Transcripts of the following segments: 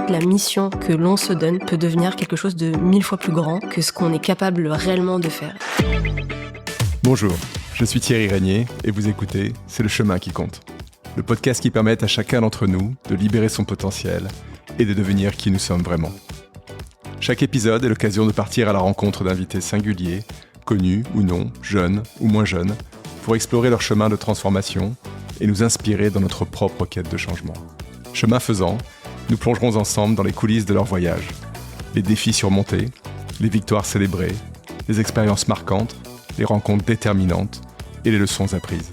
que la mission que l'on se donne peut devenir quelque chose de 1000 fois plus grand que ce qu'on est capable réellement de faire. Bonjour, je suis Thierry Régnier et vous écoutez C'est le chemin qui compte. Le podcast qui permet à chacun d'entre nous de libérer son potentiel et de devenir qui nous sommes vraiment. Chaque épisode est l'occasion de partir à la rencontre d'invités singuliers, connus ou non, jeunes ou moins jeunes, pour explorer leur chemin de transformation et nous inspirer dans notre propre quête de changement. Chemin faisant, nous plongerons ensemble dans les coulisses de leur voyage. Les défis surmontés, les victoires célébrées, les expériences marquantes, les rencontres déterminantes et les leçons apprises.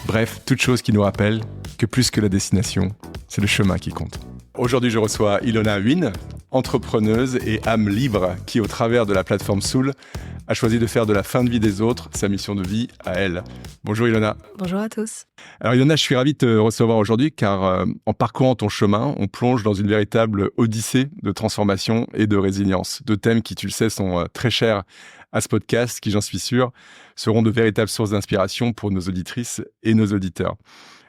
Bref, toute chose qui nous rappelle que plus que la destination, c'est le chemin qui compte. Aujourd'hui, je reçois Ilona Huynh, entrepreneuse et âme libre qui, au travers de la plateforme Soul, a choisi de faire de la fin de vie des autres sa mission de vie à elle. Bonjour Ilona. Bonjour à tous. Alors Ilona, je suis ravi de te recevoir aujourd'hui car en parcourant ton chemin, on plonge dans une véritable odyssée de transformation et de résilience. Deux thèmes qui, tu le sais, sont très chers à ce podcast, qui, j'en suis sûr, seront de véritables sources d'inspiration pour nos auditrices et nos auditeurs.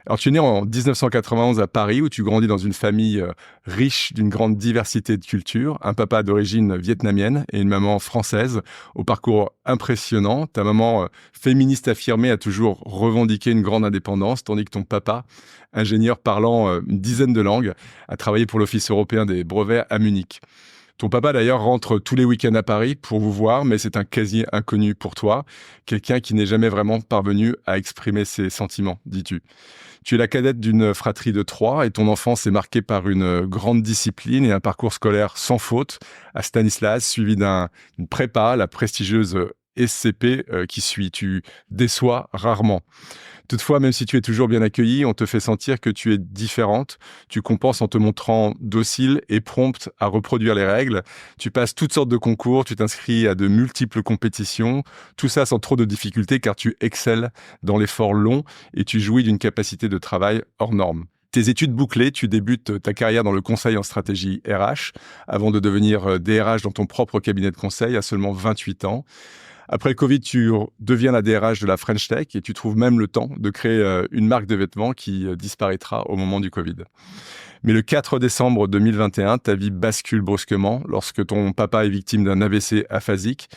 Alors, tu es né en 1991 à Paris, où tu grandis dans une famille riche d'une grande diversité de cultures, un papa d'origine vietnamienne et une maman française au parcours impressionnant. Ta maman, féministe affirmée, a toujours revendiqué une grande indépendance, tandis que ton papa, ingénieur parlant une dizaine de langues, a travaillé pour l'Office européen des brevets à Munich. Ton papa, d'ailleurs, rentre tous les week-ends à Paris pour vous voir, mais c'est un quasi inconnu pour toi, quelqu'un qui n'est jamais vraiment parvenu à exprimer ses sentiments, dis-tu. Tu es la cadette d'une fratrie de 3 et ton enfance est marquée par une grande discipline et un parcours scolaire sans faute à Stanislas, suivi d'une prépa, la prestigieuse SCP qui suit. Tu déçois rarement. Toutefois, même si tu es toujours bien accueillie, on te fait sentir que tu es différente. Tu compenses en te montrant docile et prompte à reproduire les règles. Tu passes toutes sortes de concours, tu t'inscris à de multiples compétitions. Tout ça sans trop de difficultés car tu excelles dans l'effort long et tu jouis d'une capacité de travail hors norme. Tes études bouclées, tu débutes ta carrière dans le conseil en stratégie RH avant de devenir DRH dans ton propre cabinet de conseil à seulement 28 ans. Après le Covid, tu deviens la DRH de la French Tech et tu trouves même le temps de créer une marque de vêtements qui disparaîtra au moment du Covid. Mais le 4 décembre 2021, ta vie bascule brusquement lorsque ton papa est victime d'un AVC aphasique.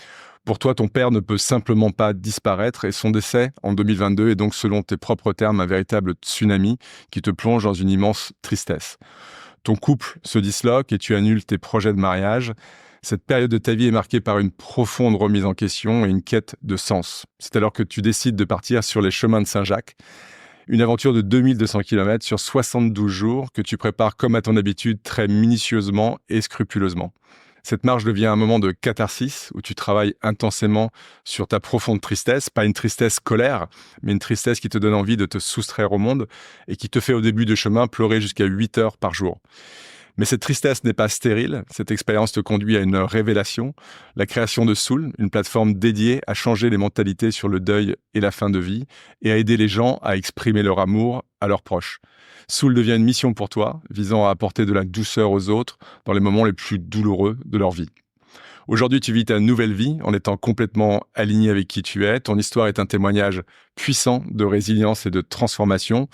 Pour toi, ton père ne peut simplement pas disparaître et son décès en 2022 est donc, selon tes propres termes, un véritable tsunami qui te plonge dans une immense tristesse. Ton couple se disloque et tu annules tes projets de mariage. Cette période de ta vie est marquée par une profonde remise en question et une quête de sens. C'est alors que tu décides de partir sur les chemins de Saint-Jacques, une aventure de 2200 km sur 72 jours que tu prépares comme à ton habitude très minutieusement et scrupuleusement. Cette marche devient un moment de catharsis où tu travailles intensément sur ta profonde tristesse, pas une tristesse colère, mais une tristesse qui te donne envie de te soustraire au monde et qui te fait au début de chemin pleurer jusqu'à 8 heures par jour. Mais cette tristesse n'est pas stérile. Cette expérience te conduit à une révélation, la création de Soul, une plateforme dédiée à changer les mentalités sur le deuil et la fin de vie et à aider les gens à exprimer leur amour à leurs proches. Soul devient une mission pour toi, visant à apporter de la douceur aux autres dans les moments les plus douloureux de leur vie. Aujourd'hui, tu vis ta nouvelle vie en étant complètement aligné avec qui tu es. Ton histoire est un témoignage puissant de résilience et de transformation,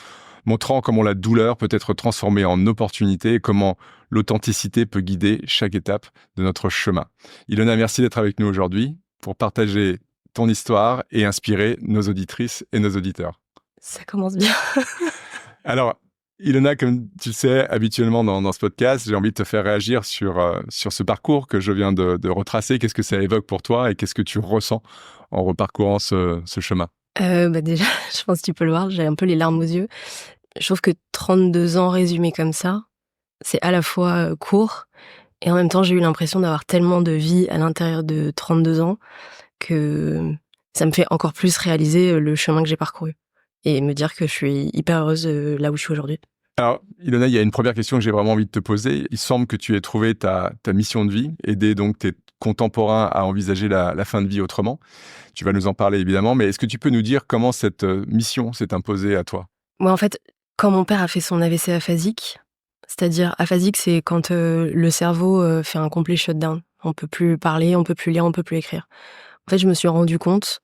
montrant comment la douleur peut être transformée en opportunité et comment l'authenticité peut guider chaque étape de notre chemin. Ilona, merci d'être avec nous aujourd'hui pour partager ton histoire et inspirer nos auditrices et nos auditeurs. Ça commence bien. Alors, Ilona, comme tu le sais, habituellement dans ce podcast, j'ai envie de te faire réagir sur ce parcours que je viens de retracer. Qu'est-ce que ça évoque pour toi et qu'est-ce que tu ressens en reparcourant ce chemin ? Déjà, je pense que tu peux le voir, j'ai un peu les larmes aux yeux. Je trouve que 32 ans résumés comme ça, c'est à la fois court et en même temps j'ai eu l'impression d'avoir tellement de vie à l'intérieur de 32 ans que ça me fait encore plus réaliser le chemin que j'ai parcouru et me dire que je suis hyper heureuse là où je suis aujourd'hui. Alors, Ilona, il y a une première question que j'ai vraiment envie de te poser. Il semble que tu aies trouvé ta mission de vie, aider donc tes contemporains à envisager la fin de vie autrement. Tu vas nous en parler évidemment, mais est-ce que tu peux nous dire comment cette mission s'est imposée à toi ? Moi, en fait, quand mon père a fait son AVC aphasique, c'est-à-dire aphasique, c'est quand le cerveau fait un complet shutdown. On peut plus parler, on peut plus lire, on peut plus écrire. En fait, je me suis rendu compte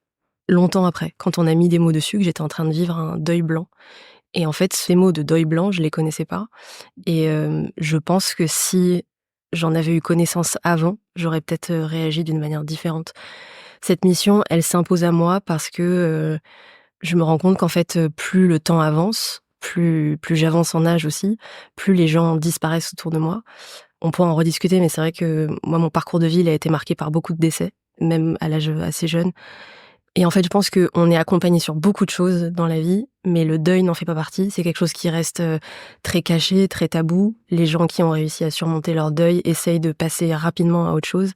longtemps après, quand on a mis des mots dessus, que j'étais en train de vivre un deuil blanc. Et en fait, ces mots de deuil blanc, je les connaissais pas. Et je pense que si j'en avais eu connaissance avant, j'aurais peut-être réagi d'une manière différente. Cette mission, elle s'impose à moi parce que je me rends compte qu'en fait, plus le temps avance, plus j'avance en âge aussi, plus les gens disparaissent autour de moi. On pourra en rediscuter, mais c'est vrai que moi, mon parcours de vie, il a été marqué par beaucoup de décès, même à l'âge assez jeune. Et en fait, je pense qu'on est accompagné sur beaucoup de choses dans la vie, mais le deuil n'en fait pas partie. C'est quelque chose qui reste très caché, très tabou. Les gens qui ont réussi à surmonter leur deuil essayent de passer rapidement à autre chose.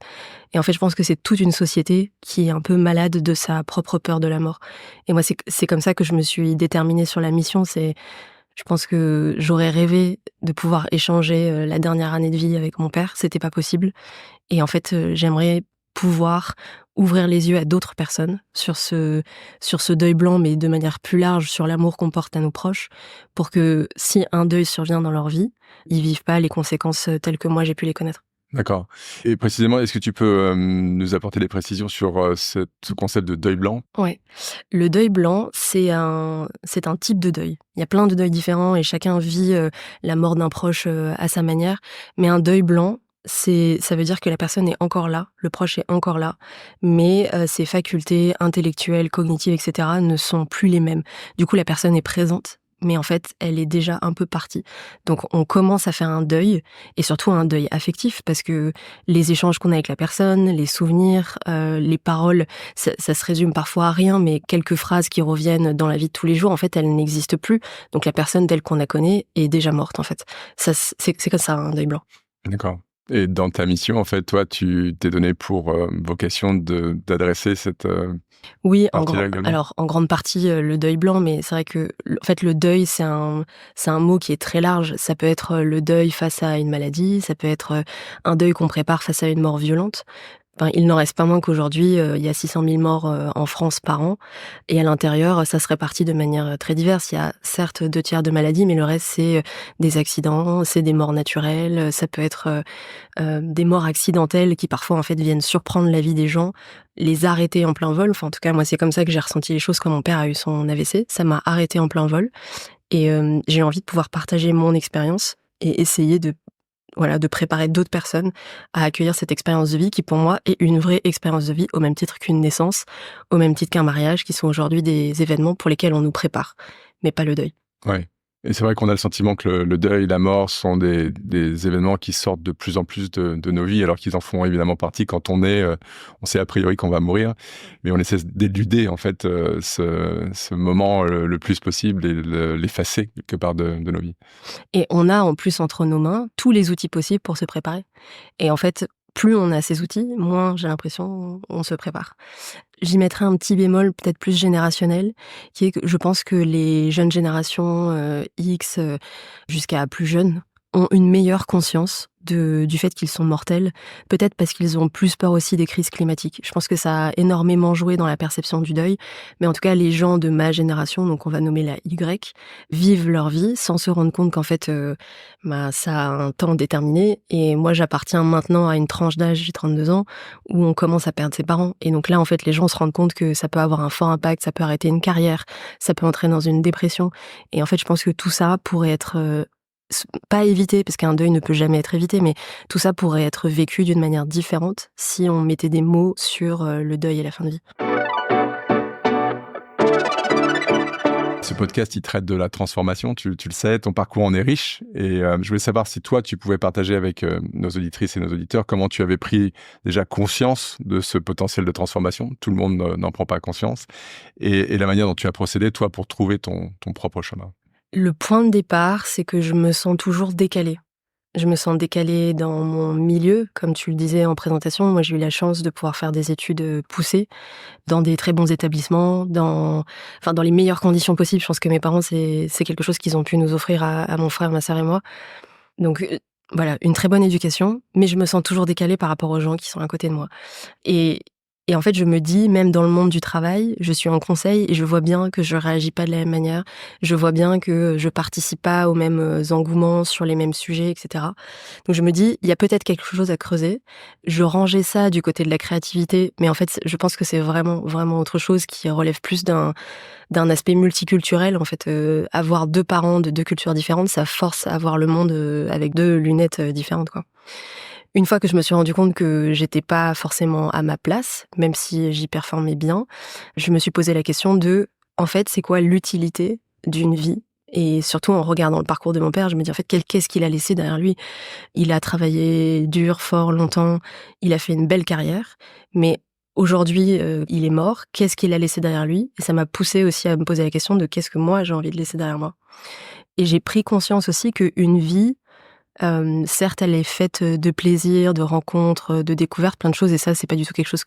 Et en fait, je pense que c'est toute une société qui est un peu malade de sa propre peur de la mort. Et moi, c'est comme ça que je me suis déterminée sur la mission. Je pense que j'aurais rêvé de pouvoir échanger la dernière année de vie avec mon père. C'était pas possible. Et en fait, j'aimerais pouvoir ouvrir les yeux à d'autres personnes sur ce deuil blanc, mais de manière plus large, sur l'amour qu'on porte à nos proches, pour que si un deuil survient dans leur vie, ils vivent pas les conséquences telles que moi j'ai pu les connaître. D'accord. Et précisément, est-ce que tu peux nous apporter des précisions sur ce concept de deuil blanc? Ouais. Le deuil blanc, c'est un type de deuil. Il y a plein de deuils différents et chacun vit la mort d'un proche à sa manière. Mais un deuil blanc, ça veut dire que la personne est encore là, le proche est encore là, mais ses facultés intellectuelles, cognitives, etc. ne sont plus les mêmes. Du coup, la personne est présente, mais en fait, elle est déjà un peu partie. Donc, on commence à faire un deuil, et surtout un deuil affectif, parce que les échanges qu'on a avec la personne, les souvenirs, les paroles, ça se résume parfois à rien, mais quelques phrases qui reviennent dans la vie de tous les jours, en fait, elles n'existent plus. Donc, la personne telle qu'on la connaît est déjà morte, en fait. Ça, c'est comme ça, un deuil blanc. D'accord. Et dans ta mission, en fait, toi, tu t'es donné pour vocation d'adresser cette Oui, partie-là également? alors en grande partie le deuil blanc, mais c'est vrai que en fait le deuil c'est un mot qui est très large. Ça peut être le deuil face à une maladie, ça peut être un deuil qu'on prépare face à une mort violente. Enfin, il n'en reste pas moins qu'aujourd'hui, il y a 600 000 morts en France par an, et à l'intérieur, ça se répartit de manière très diverse. Il y a certes 2/3 de maladies, mais le reste c'est des accidents, c'est des morts naturelles, ça peut être des morts accidentelles qui parfois en fait viennent surprendre la vie des gens, les arrêter en plein vol. Enfin, en tout cas, moi, c'est comme ça que j'ai ressenti les choses quand mon père a eu son AVC. Ça m'a arrêté en plein vol, et j'ai envie de pouvoir partager mon expérience et essayer de préparer d'autres personnes à accueillir cette expérience de vie qui, pour moi, est une vraie expérience de vie, au même titre qu'une naissance, au même titre qu'un mariage, qui sont aujourd'hui des événements pour lesquels on nous prépare, mais pas le deuil. Ouais. Et c'est vrai qu'on a le sentiment que le deuil, la mort sont des événements qui sortent de plus en plus de nos vies, alors qu'ils en font évidemment partie quand on sait a priori qu'on va mourir, mais on essaie d'éluder en fait ce moment le plus possible et l'effacer quelque part de nos vies. Et on a en plus entre nos mains tous les outils possibles pour se préparer. Et en fait, plus on a ces outils, moins j'ai l'impression on se prépare. J'y mettrais un petit bémol peut-être plus générationnel, qui est que je pense que les jeunes générations X jusqu'à plus jeunes ont une meilleure conscience du fait qu'ils sont mortels, peut-être parce qu'ils ont plus peur aussi des crises climatiques. Je pense que ça a énormément joué dans la perception du deuil, mais en tout cas les gens de ma génération, donc on va nommer la Y, vivent leur vie sans se rendre compte qu'en fait ça a un temps déterminé, et moi j'appartiens maintenant à une tranche d'âge, j'ai 32 ans, où on commence à perdre ses parents, et donc là en fait les gens se rendent compte que ça peut avoir un fort impact, ça peut arrêter une carrière, ça peut entraîner dans une dépression, et en fait je pense que tout ça pourrait être pas évité, parce qu'un deuil ne peut jamais être évité, mais tout ça pourrait être vécu d'une manière différente si on mettait des mots sur le deuil et la fin de vie. Ce podcast, il traite de la transformation, tu le sais, ton parcours en est riche, et je voulais savoir si toi, tu pouvais partager avec nos auditrices et nos auditeurs comment tu avais pris déjà conscience de ce potentiel de transformation. Tout le monde n'en prend pas conscience, et la manière dont tu as procédé, toi, pour trouver ton propre chemin. Le point de départ, c'est que je me sens toujours décalée. Je me sens décalée dans mon milieu, comme tu le disais en présentation. Moi, j'ai eu la chance de pouvoir faire des études poussées dans des très bons établissements, dans les meilleures conditions possibles. Je pense que mes parents, c'est quelque chose qu'ils ont pu nous offrir à mon frère, ma sœur et moi. Donc voilà, une très bonne éducation, mais je me sens toujours décalée par rapport aux gens qui sont à côté de moi. Et Et en fait, je me dis, même dans le monde du travail, je suis en conseil et je vois bien que je réagis pas de la même manière. Je vois bien que je participe pas aux mêmes engouements sur les mêmes sujets, etc. Donc je me dis, il y a peut-être quelque chose à creuser. Je rangeais ça du côté de la créativité, mais en fait, je pense que c'est vraiment, vraiment autre chose qui relève plus d'un aspect multiculturel. En fait, avoir 2 parents de 2 cultures différentes, ça force à voir le monde avec 2 lunettes différentes, quoi. Une fois que je me suis rendu compte que j'étais pas forcément à ma place, même si j'y performais bien, je me suis posé la question de, en fait, c'est quoi l'utilité d'une vie? Et surtout en regardant le parcours de mon père, je me dis, en fait, qu'est-ce qu'il a laissé derrière lui? Il a travaillé dur, fort, longtemps, il a fait une belle carrière, mais aujourd'hui, il est mort. Qu'est-ce qu'il a laissé derrière lui? Et ça m'a poussée aussi à me poser la question de qu'est-ce que moi j'ai envie de laisser derrière moi? Et j'ai pris conscience aussi qu'une vie, certes, elle est faite de plaisir, de rencontres, de découvertes, plein de choses, et ça, c'est pas du tout quelque chose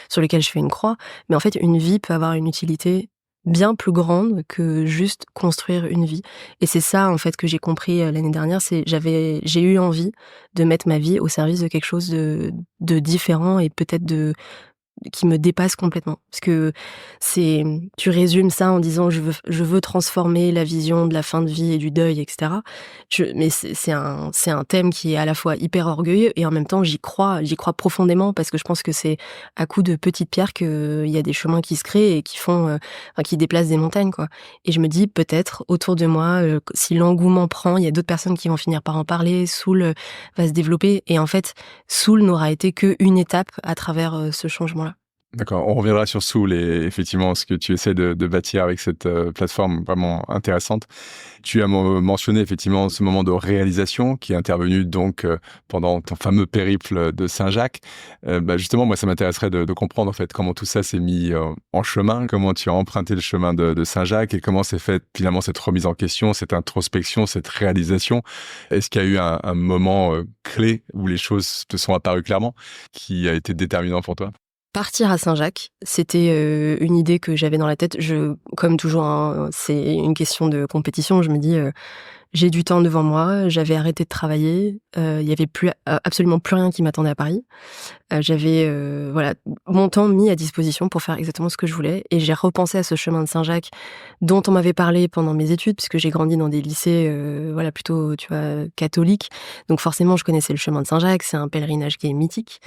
sur lequel je fais une croix. Mais en fait, une vie peut avoir une utilité bien plus grande que juste construire une vie. Et c'est ça, en fait, que j'ai compris l'année dernière. J'ai eu envie de mettre ma vie au service de quelque chose de différent et peut-être qui me dépasse complètement. Parce que tu résumes ça en disant je veux transformer la vision de la fin de vie et du deuil, etc. Mais c'est un thème qui est à la fois hyper orgueilleux et en même temps j'y crois profondément parce que je pense que c'est à coup de petites pierres qu'il y a des chemins qui se créent et qui déplacent des montagnes, quoi. Et je me dis peut-être autour de moi, si l'engouement prend, il y a d'autres personnes qui vont finir par en parler, Soul va se développer et en fait, Soul n'aura été qu'une étape à travers ce changement-là. D'accord, on reviendra sur Soul et effectivement ce que tu essaies de bâtir avec cette plateforme vraiment intéressante. Tu as mentionné effectivement ce moment de réalisation qui est intervenu donc pendant ton fameux périple de Saint-Jacques. Justement, moi, ça m'intéresserait de comprendre en fait comment tout ça s'est mis en chemin, comment tu as emprunté le chemin de Saint-Jacques et comment s'est faite finalement cette remise en question, cette introspection, cette réalisation. Est-ce qu'il y a eu un moment clé où les choses te sont apparues clairement, qui a été déterminant pour toi? Partir à Saint-Jacques, c'était une idée que j'avais dans la tête. Comme toujours, hein, c'est une question de compétition. Je me dis, j'ai du temps devant moi. J'avais arrêté de travailler. Il y avait absolument plus rien qui m'attendait à Paris. J'avais voilà mon temps mis à disposition pour faire exactement ce que je voulais. Et j'ai repensé à ce chemin de Saint-Jacques dont on m'avait parlé pendant mes études, puisque j'ai grandi dans des lycées, voilà plutôt, tu vois, catholiques. Donc forcément, je connaissais le chemin de Saint-Jacques. C'est un pèlerinage qui est mythique.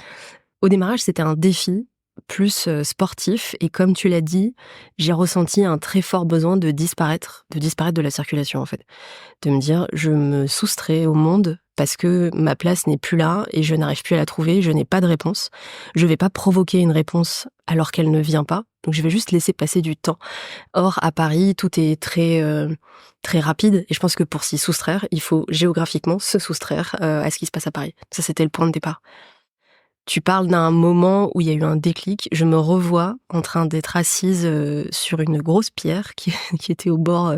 Au démarrage, c'était un défi plus sportif et comme tu l'as dit, j'ai ressenti un très fort besoin de disparaître de la circulation en fait. De me dire, je me soustrais au monde parce que ma place n'est plus là et je n'arrive plus à la trouver, je n'ai pas de réponse. Je vais pas provoquer une réponse alors qu'elle ne vient pas, donc je vais juste laisser passer du temps. Or, à Paris, tout est très rapide et je pense que pour s'y soustraire, il faut géographiquement se soustraire à ce qui se passe à Paris. Ça, c'était le point de départ. Tu parles d'un moment où il y a eu un déclic. Je me revois en train d'être assise sur une grosse pierre qui qui était au bord,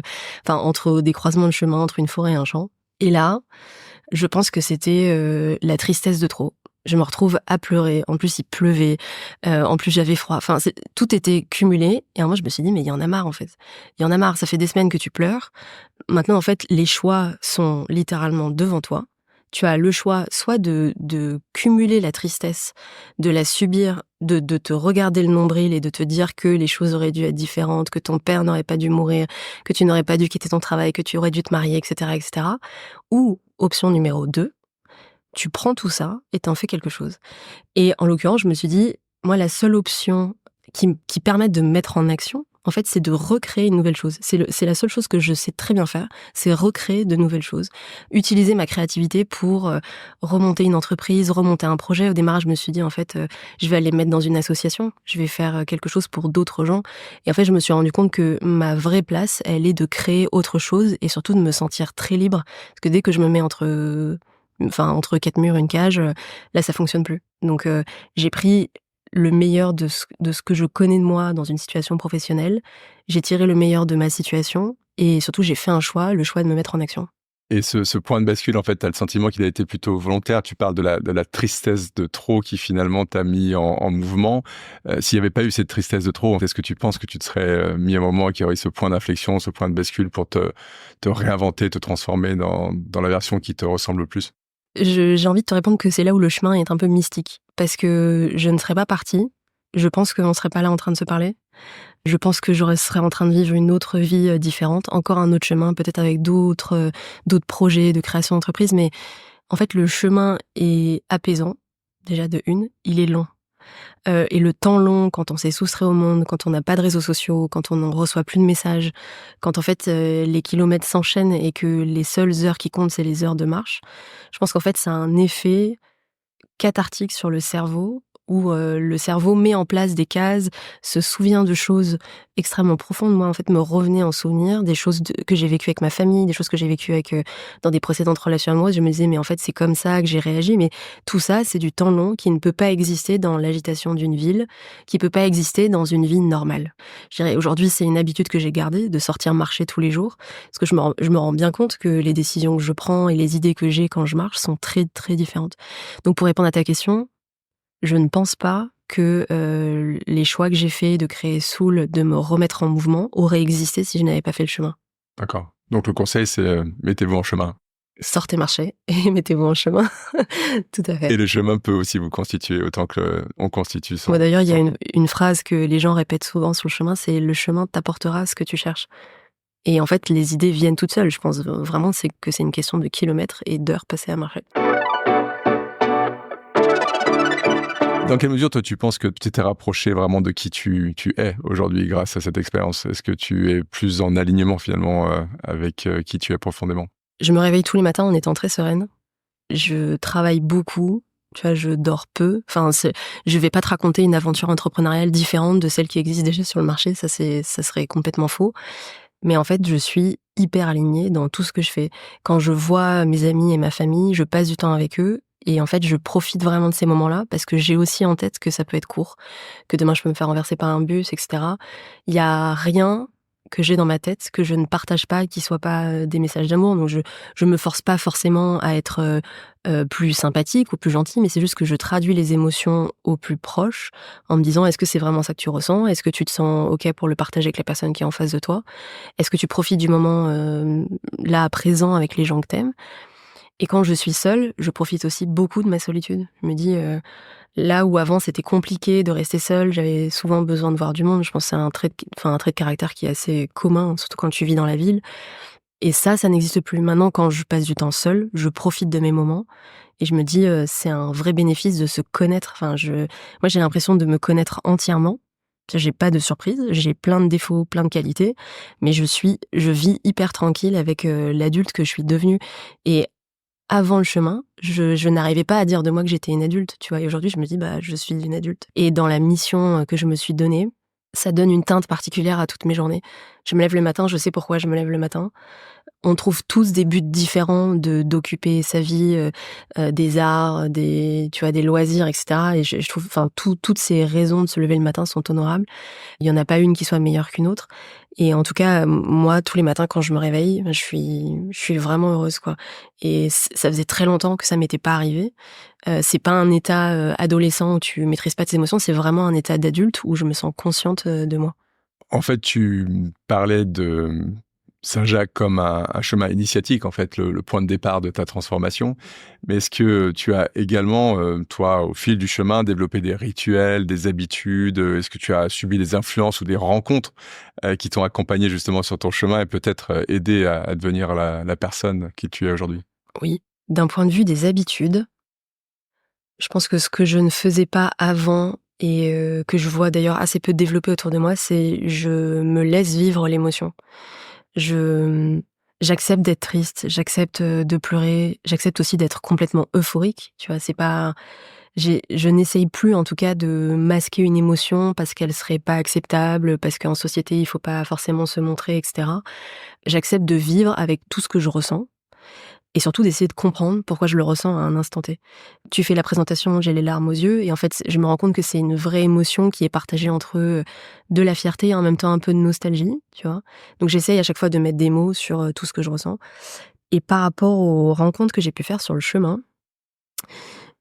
entre des croisements de chemin, entre une forêt et un champ. Et là, je pense que c'était, la tristesse de trop. Je me retrouve à pleurer. En plus, il pleuvait, en plus j'avais froid. Enfin, tout était cumulé et à un moment je me suis dit: «Mais il y en a marre, en fait. Il y en a marre, ça fait des semaines que tu pleures. Maintenant, en fait, les choix sont littéralement devant toi. Tu as le choix soit de cumuler la tristesse, de la subir, de te regarder le nombril et de te dire que les choses auraient dû être différentes, que ton père n'aurait pas dû mourir, que tu n'aurais pas dû quitter ton travail, que tu aurais dû te marier, etc., etc. Ou, option numéro 2, tu prends tout ça et t'en fais quelque chose. Et en l'occurrence, je me suis dit, moi, la seule option qui permette de me mettre en action, en fait, c'est de recréer une nouvelle chose. C'est la seule chose que je sais très bien faire, c'est recréer de nouvelles choses. Utiliser ma créativité pour remonter une entreprise, remonter un projet. Au démarrage, je me suis dit, en fait, je vais aller me mettre dans une association, je vais faire quelque chose pour d'autres gens. Et en fait, je me suis rendu compte que ma vraie place, elle est de créer autre chose et surtout de me sentir très libre. Parce que dès que je me mets entre quatre murs, une cage, là, ça fonctionne plus. Donc, j'ai pris le meilleur de ce que je connais de moi dans une situation professionnelle. J'ai tiré le meilleur de ma situation et surtout, j'ai fait un choix, le choix de me mettre en action. Et ce point de bascule, en fait, tu as le sentiment qu'il a été plutôt volontaire. Tu parles de la tristesse de trop qui finalement t'a mis en mouvement. S'il n'y avait pas eu cette tristesse de trop, est-ce que tu penses que tu te serais mis à un moment qu'il y aurait eu ce point d'inflexion, ce point de bascule pour te réinventer, te transformer dans la version qui te ressemble le plus? J'ai envie de te répondre que c'est là où le chemin est un peu mystique. Parce que je ne serais pas partie Je pense qu'on serait pas là en train de se parler. Je pense que serais en train de vivre une autre vie différente, encore un autre chemin, peut-être avec d'autres projets de création d'entreprise. Mais en fait, le chemin est apaisant, déjà de une, il est long. Et le temps long, quand on s'est soustrait au monde, quand on n'a pas de réseaux sociaux, quand on ne reçoit plus de messages, quand en fait les kilomètres s'enchaînent et que les seules heures qui comptent, c'est les heures de marche, je pense qu'en fait ça a un effet cathartique sur le cerveau où le cerveau met en place des cases, se souvient de choses extrêmement profondes. Moi, en fait, me revenait en souvenir des choses que j'ai vécues avec ma famille, des choses que j'ai vécues avec dans des précédentes relations amoureuses. Je me disais, mais en fait, c'est comme ça que j'ai réagi. Mais tout ça, c'est du temps long qui ne peut pas exister dans l'agitation d'une ville, qui peut pas exister dans une vie normale. Je dirais, aujourd'hui, c'est une habitude que j'ai gardée de sortir marcher tous les jours, parce que je me rends bien compte que les décisions que je prends et les idées que j'ai quand je marche sont très, très différentes. Donc, pour répondre à ta question, je ne pense pas que les choix que j'ai faits de créer Soul, de me remettre en mouvement, auraient existé si je n'avais pas fait le chemin. D'accord. Donc le conseil, c'est mettez-vous en chemin. Sortez marcher et mettez-vous en chemin. Tout à fait. Et le chemin peut aussi vous constituer autant que on constitue son... Moi d'ailleurs, il y a une phrase que les gens répètent souvent sur le chemin, c'est « le chemin t'apportera ce que tu cherches ». Et en fait, les idées viennent toutes seules. Je pense vraiment c'est une question de kilomètres et d'heures passées à marcher. Dans quelle mesure, toi, tu penses que tu t'es rapproché vraiment de qui tu es aujourd'hui grâce à cette expérience? Est-ce que tu es plus en alignement finalement avec qui tu es profondément? Je me réveille tous les matins en étant très sereine. Je travaille beaucoup, tu vois, je dors peu. Enfin, je vais pas te raconter une aventure entrepreneuriale différente de celle qui existe déjà sur le marché, ça serait complètement faux. Mais en fait, je suis hyper alignée dans tout ce que je fais. Quand je vois mes amis et ma famille, je passe du temps avec eux. Et en fait, je profite vraiment de ces moments-là parce que j'ai aussi en tête que ça peut être court, que demain je peux me faire renverser par un bus, etc. Il y a rien que j'ai dans ma tête que je ne partage pas, qui soit pas des messages d'amour. Donc je me force pas forcément à être plus sympathique ou plus gentil, mais c'est juste que je traduis les émotions au plus proche en me disant est-ce que c'est vraiment ça que tu ressens? Est-ce que tu te sens OK pour le partager avec la personne qui est en face de toi? Est-ce que tu profites du moment là, présent avec les gens que t'aimes? Et quand je suis seule, je profite aussi beaucoup de ma solitude. Je me dis, là où avant c'était compliqué de rester seule, j'avais souvent besoin de voir du monde. Je pense que c'est un trait de caractère qui est assez commun, surtout quand tu vis dans la ville. Et ça n'existe plus. Maintenant, quand je passe du temps seule, je profite de mes moments et je me dis, c'est un vrai bénéfice de se connaître. Moi, j'ai l'impression de me connaître entièrement. J'ai pas de surprise, j'ai plein de défauts, plein de qualités, mais je vis hyper tranquille avec l'adulte que je suis devenue. Et avant le chemin, je n'arrivais pas à dire de moi que j'étais une adulte, tu vois? Et aujourd'hui, je me dis: «Bah, je suis une adulte» et dans la mission, que je me suis donnée, ça donne une teinte particulière à toutes mes journées. Je me lève le matin, je sais pourquoi je me lève le matin. On trouve tous des buts différents d'occuper sa vie, des arts, tu vois, des loisirs et cetera et je trouve toutes ces raisons de se lever le matin sont honorables. Il y en a pas une qui soit meilleure qu'une autre et en tout cas, moi, tous les matins quand je me réveille, je suis vraiment heureuse, quoi et ça faisait très longtemps que ça m'était pas arrivé. C'est pas un état, adolescent où tu maîtrises pas tes émotions, c'est vraiment un état d'adulte où je me sens consciente, de moi. En fait, tu parlais de Saint-Jacques comme un chemin initiatique, en fait, le point de départ de ta transformation. Mais est-ce que tu as également, toi, au fil du chemin, développé des rituels, des habitudes? Est-ce que tu as subi des influences ou des rencontres qui t'ont accompagné justement sur ton chemin et peut-être aidé à devenir la personne qui tu es aujourd'hui? Oui, d'un point de vue des habitudes, je pense que ce que je ne faisais pas avant et que je vois d'ailleurs assez peu développé autour de moi, c'est je me laisse vivre l'émotion. Je J'accepte d'être triste, j'accepte, de pleurer, j'accepte aussi d'être complètement euphorique, tu vois? C'est pas je n'essaye plus en tout cas de masquer une émotion parce qu'elle serait pas acceptable, parce qu'en société il faut pas forcément se montrer et cetera. J'accepte de vivre avec tout ce que je ressens et surtout d'essayer de comprendre pourquoi je le ressens à un instant T. Tu fais la présentation, j'ai les larmes aux yeux et en fait, je me rends compte que c'est une vraie émotion qui est partagée entre, de la fierté et en même temps un peu de nostalgie, tu vois? Donc j'essaye à chaque fois de mettre des mots sur, tout ce que je ressens et par rapport aux rencontres que j'ai pu faire sur le chemin,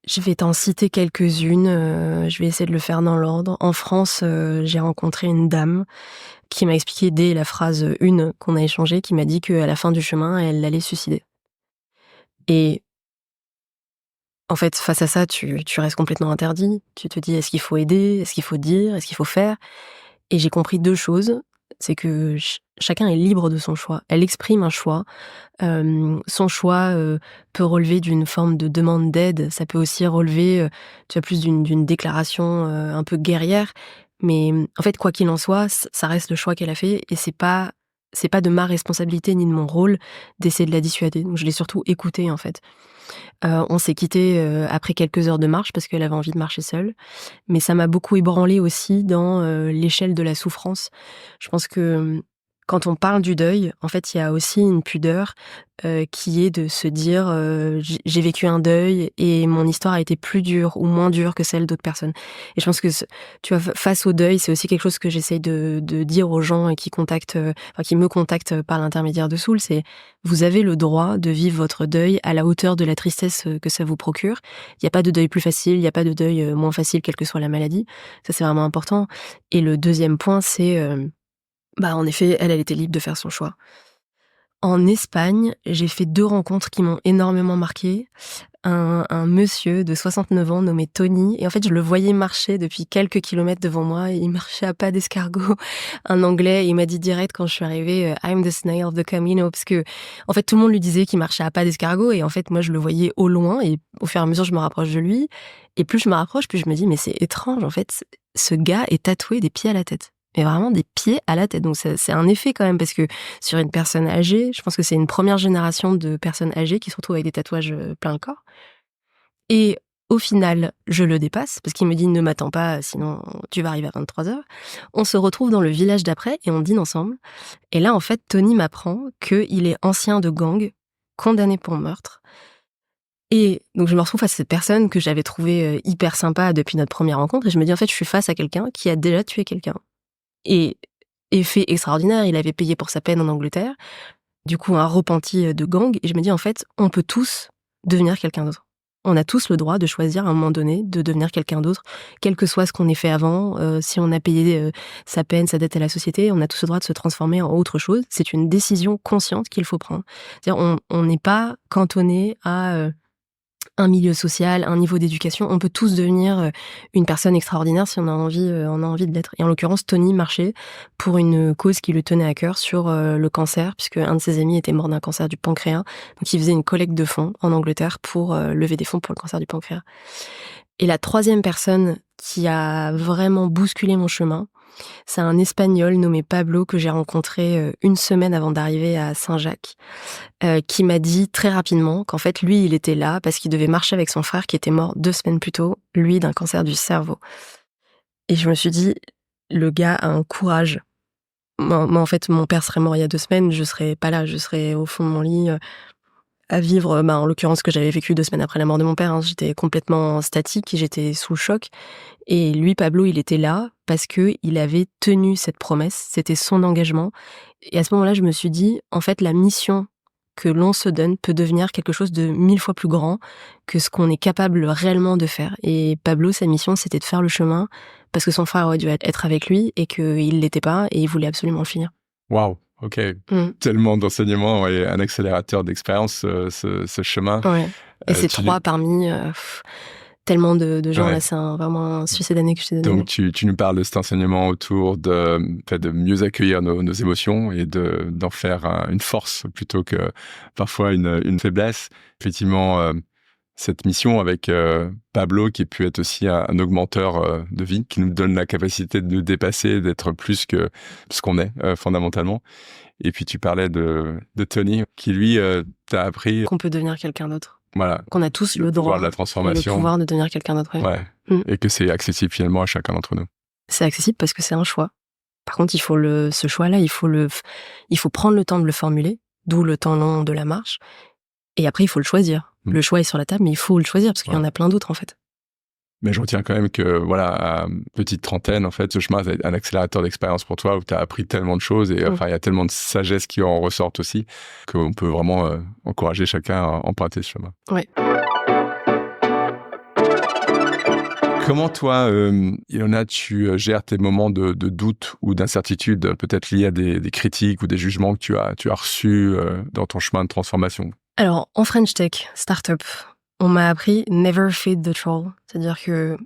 je vais t'en citer quelques-unes, je vais essayer de le faire dans l'ordre. En France, j'ai rencontré une dame qui m'a expliqué dès la phrase 1 qu'on a échangée, qui m'a dit qu'à la fin du chemin, elle allait se suicider et En fait, face à ça, tu restes complètement interdit. Tu te dis, est-ce qu'il faut aider? Est-ce qu'il faut dire? Est-ce qu'il faut faire? Et j'ai compris 2 choses. C'est que chacun est libre de son choix. Elle exprime un choix. Son choix peut relever d'une forme de demande d'aide. Ça peut aussi relever, tu vois, plus d'une déclaration un peu guerrière. Mais en fait, quoi qu'il en soit, ça reste le choix qu'elle a fait et c'est pas de ma responsabilité ni de mon rôle d'essayer de la dissuader. Donc je l'ai surtout écoutée, en fait. On s'est quittés, après quelques heures de marche parce qu'elle avait envie de marcher seule. Mais ça m'a beaucoup ébranlée aussi dans, l'échelle de la souffrance. Je pense que, quand on parle du deuil, en fait, il y a aussi une pudeur, qui est de se dire, «J'ai vécu un deuil et mon histoire a été plus dure ou moins dure que celle d'autres personnes» et je pense que tu vois, face au deuil, c'est aussi quelque chose que j'essaye de dire aux gens qui contactent, enfin qui me contactent par l'intermédiaire de Soul, c'est: «Vous avez le droit de vivre votre deuil à la hauteur de la tristesse, que ça vous procure. Il y a pas de deuil plus facile, il y a pas de deuil, moins facile, quelle que soit la maladie». Ça, c'est vraiment important et le deuxième point, c'est, en effet, elle était libre de faire son choix. En Espagne, j'ai fait 2 rencontres qui m'ont énormément marquée. Un monsieur de 69 ans nommé Tony et en fait, je le voyais marcher depuis quelques kilomètres devant moi et il marchait à pas d'escargot, un Anglais et il m'a dit direct quand je suis arrivée, «I'm the snail of the Camino» parce que en fait, tout le monde lui disait qu'il marchait à pas d'escargot et en fait, moi, je le voyais au loin et au fur et à mesure, je me rapproche de lui et plus je me rapproche, plus je me dis: «Mais c'est étrange, en fait, ce gars est tatoué des pieds à la tête». Mais vraiment des pieds à la tête, donc c'est un effet quand même parce que sur une personne âgée, je pense que c'est une première génération de personnes âgées qui se retrouvent avec des tatouages, plein le corps et au final, je le dépasse parce qu'il me dit: «Ne m'attends pas, sinon tu vas arriver à 23h». On se retrouve dans le village d'après et on dîne ensemble et là, en fait, Tony m'apprend qu'il est ancien de gang, condamné pour meurtre et donc je me retrouve face à cette personne que j'avais trouvée, hyper sympa depuis notre première rencontre et je me dis: «En fait, je suis face à quelqu'un qui a déjà tué quelqu'un». Et effet extraordinaire, il avait payé pour sa peine en Angleterre, du coup un repenti, de gang et je me dis: «En fait, on peut tous devenir quelqu'un d'autre». On a tous le droit de choisir à un moment donné de devenir quelqu'un d'autre, quel que soit ce qu'on ait fait avant, si on a payé, sa peine, sa dette à la société, on a tous le droit de se transformer en autre chose. C'est une décision consciente qu'il faut prendre. C'est-à-dire on n'est pas cantonné à, un milieu social, un niveau d'éducation. On peut tous devenir une personne extraordinaire si on a envie de l'être. Et en l'occurrence, Tony marchait pour une cause qui lui tenait à cœur sur le cancer, puisque un de ses amis était mort d'un cancer du pancréas. Donc il faisait une collecte de fonds en Angleterre pour lever des fonds pour le cancer du pancréas. Et la troisième personne qui a vraiment bousculé mon chemin, c'est un Espagnol nommé Pablo que j'ai rencontré une semaine avant d'arriver à Saint-Jacques, qui m'a dit très rapidement qu'en fait, lui, il était là parce qu'il devait marcher avec son frère qui était mort 2 semaines plus tôt, lui d'un cancer du cerveau. Et je me suis dit, le gars a un courage. Moi, en fait, mon père serait mort il y a 2 semaines, je serais pas là, je serais au fond de mon lit, à vivre, en l'occurrence, ce que j'avais vécu 2 semaines après la mort de mon père, hein. J'étais complètement statique, j'étais sous le choc. Et lui, Pablo, il était là parce que il avait tenu cette promesse, c'était son engagement. Et à ce moment-là, je me suis dit, en fait, la mission que l'on se donne peut devenir quelque chose de 1000 fois plus grand que ce qu'on est capable réellement de faire. Et Pablo, sa mission, c'était de faire le chemin parce que son frère aurait dû être avec lui et qu'il l'était pas et il voulait absolument le finir. Waouh, ok. Tellement d'enseignements et un accélérateur d'expérience, ce chemin. Ouais. Et c'est 3 parmi tellement de gens, Ouais. là, c'est vraiment un succès d'année que je t'ai donné. Donc, tu nous parles de cet enseignement autour de mieux accueillir nos émotions et d'en faire une force plutôt que parfois une faiblesse. Effectivement, cette mission avec Pablo, qui peut être aussi un augmenteur de vie, qui nous donne la capacité de nous dépasser, d'être plus que ce qu'on est fondamentalement. Et puis, tu parlais de Tony, qui lui t'a appris... Qu'on peut devenir quelqu'un d'autre. Voilà. Qu'on a tous le droit de la transformation. Et le pouvoir de devenir quelqu'un d'autre. Ouais. Et que c'est accessible finalement à chacun d'entre nous. C'est accessible parce que c'est un choix. Par contre, ce choix-là, il faut prendre le temps de le formuler, d'où le temps long de la marche. Et après, il faut le choisir. Le choix est sur la table, mais il faut le choisir parce qu'il y en a plein d'autres en fait. Mais je retiens quand même que, voilà, à petite trentaine, en fait, ce chemin, c'est un accélérateur d'expérience pour toi où tu as appris tellement de choses et enfin, il y a tellement de sagesse qui en ressortent aussi qu'on peut vraiment encourager chacun à emprunter ce chemin. Ouais. Comment toi, Ilona, tu gères tes moments de doute ou d'incertitude, peut-être liés à des critiques ou des jugements que tu as reçus dans ton chemin de transformation? Alors, en French Tech, start-up, On m'a appris never feed the troll. C'est-à-dire que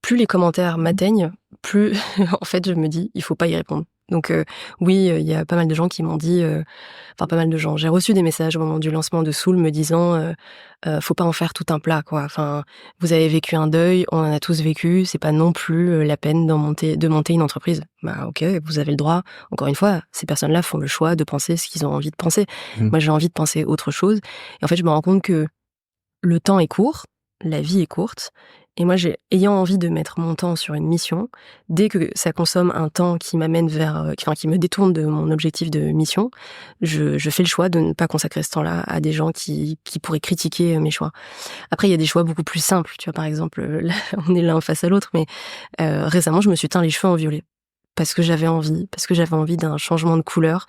plus les commentaires m'atteignent, plus en fait je me dis il faut pas y répondre. Donc oui, il y a pas mal de gens qui m'ont dit, enfin pas mal de gens. J'ai reçu des messages au moment du lancement de Soul me disant faut pas en faire tout un plat, quoi. Enfin, vous avez vécu un deuil, on en a tous vécu, c'est pas non plus la peine de monter une entreprise. Bah ok, vous avez le droit. Encore une fois, ces personnes-là font le choix de penser ce qu'ils ont envie de penser. Moi, j'ai envie de penser autre chose. Et en fait, je me rends compte que le temps est court, la vie est courte. Et moi, ayant envie de mettre mon temps sur une mission, dès que ça consomme un temps qui m'amène qui me détourne de mon objectif de mission, je fais le choix de ne pas consacrer ce temps-là à des gens qui pourraient critiquer mes choix. Après, il y a des choix beaucoup plus simples. Tu vois, par exemple, là, on est l'un face à l'autre, mais récemment, je me suis teint les cheveux en violet. Parce que j'avais envie d'un changement de couleur,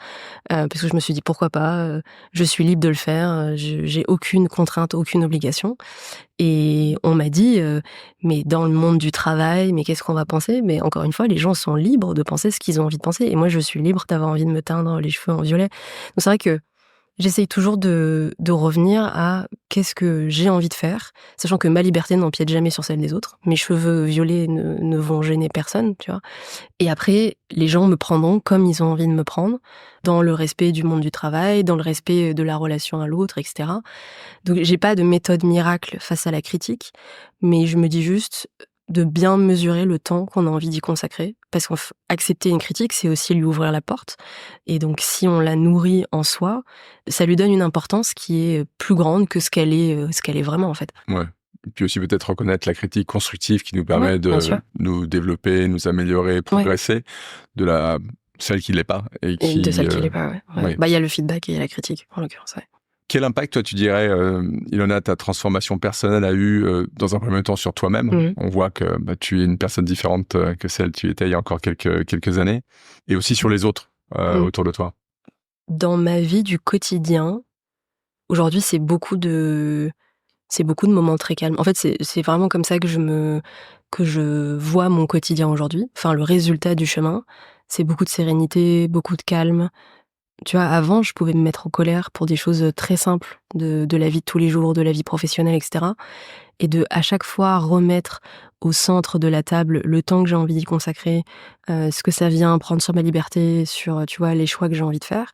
parce que je me suis dit pourquoi pas, je suis libre de le faire, j'ai aucune contrainte, aucune obligation. Et on m'a dit mais dans le monde du travail, mais qu'est-ce qu'on va penser? Mais encore une fois, les gens sont libres de penser ce qu'ils ont envie de penser, et moi je suis libre d'avoir envie de me teindre les cheveux en violet. Donc c'est vrai que j'essaye toujours de revenir à qu'est-ce que j'ai envie de faire, sachant que ma liberté n'empiète jamais sur celle des autres. Mes cheveux violets ne vont gêner personne, tu vois. Et après, les gens me prendront comme ils ont envie de me prendre, dans le respect du monde du travail, dans le respect de la relation à l'autre, etc. Donc j'ai pas de méthode miracle face à la critique, mais je me dis juste de bien mesurer le temps qu'on a envie d'y consacrer, parce qu'accepter une critique, c'est aussi lui ouvrir la porte. Et donc si on la nourrit en soi, ça lui donne une importance qui est plus grande que ce qu'elle est vraiment, en fait. Ouais. Et puis aussi peut-être reconnaître la critique constructive qui nous permet de nous développer, nous améliorer, progresser, de celle qui l'est pas. Et de celle qui l'est pas, ouais. Bah, y a le feedback et il y a la critique, en l'occurrence, ouais. Quel impact, toi, tu dirais, Ilona, ta transformation personnelle a eu dans un premier temps sur toi-même? On voit que tu es une personne différente que celle que tu étais il y a encore quelques années. Et aussi sur les autres autour de toi. Dans ma vie du quotidien, aujourd'hui, c'est beaucoup de moments très calmes. En fait, c'est vraiment comme ça que je vois mon quotidien aujourd'hui. Enfin, le résultat du chemin, c'est beaucoup de sérénité, beaucoup de calme. Tu vois, avant, je pouvais me mettre en colère pour des choses très simples de la vie de tous les jours, de la vie professionnelle, etc. Et à chaque fois remettre au centre de la table le temps que j'ai envie d'y consacrer, ce que ça vient prendre sur ma liberté, sur, tu vois, les choix que j'ai envie de faire.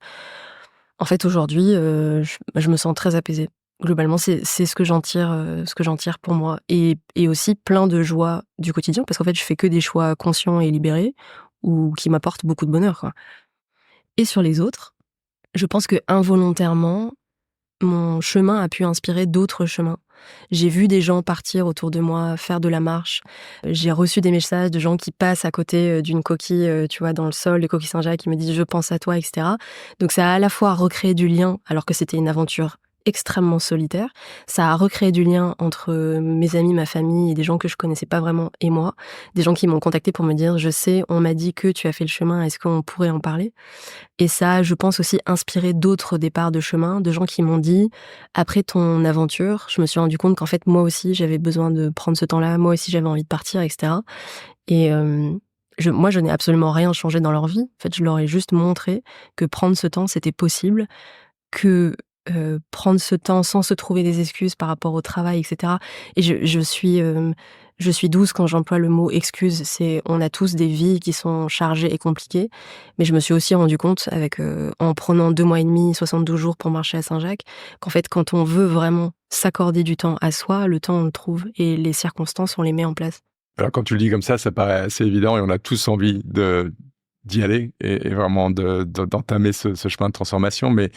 En fait, aujourd'hui, je me sens très apaisée. Globalement, c'est ce que j'en tire pour moi. Et aussi plein de joie du quotidien, parce qu'en fait, je fais que des choix conscients et libérés, ou qui m'apportent beaucoup de bonheur, quoi. Et sur les autres, je pense que involontairement, mon chemin a pu inspirer d'autres chemins. J'ai vu des gens partir autour de moi, faire de la marche. J'ai reçu des messages de gens qui passent à côté d'une coquille, tu vois, dans le sol, les coquilles Saint-Jacques, qui me disent « je pense à toi », etc. Donc ça a à la fois recréé du lien, alors que c'était une aventure extrêmement solitaire. Ça a recréé du lien entre mes amis, ma famille et des gens que je connaissais pas vraiment et moi. Des gens qui m'ont contacté pour me dire « je sais, on m'a dit que tu as fait le chemin, est-ce qu'on pourrait en parler ?» Et ça a, je pense, aussi inspiré d'autres départs de chemin, de gens qui m'ont dit « après ton aventure, je me suis rendu compte qu'en fait, moi aussi, j'avais besoin de prendre ce temps-là, moi aussi, j'avais envie de partir, etc. » Et moi, je n'ai absolument rien changé dans leur vie. En fait, je leur ai juste montré que prendre ce temps, c'était possible, que prendre ce temps sans se trouver des excuses par rapport au travail, etc. Et je suis douce quand j'emploie le mot excuse. On a tous des vies qui sont chargées et compliquées, mais je me suis aussi rendu compte en prenant 2 mois et demi, 72 jours pour marcher à Saint-Jacques, qu'en fait, quand on veut vraiment s'accorder du temps à soi, le temps on le trouve et les circonstances, on les met en place. Alors quand tu le dis comme ça paraît assez évident et on a tous envie d'y aller et vraiment d'entamer ce chemin de transformation, mais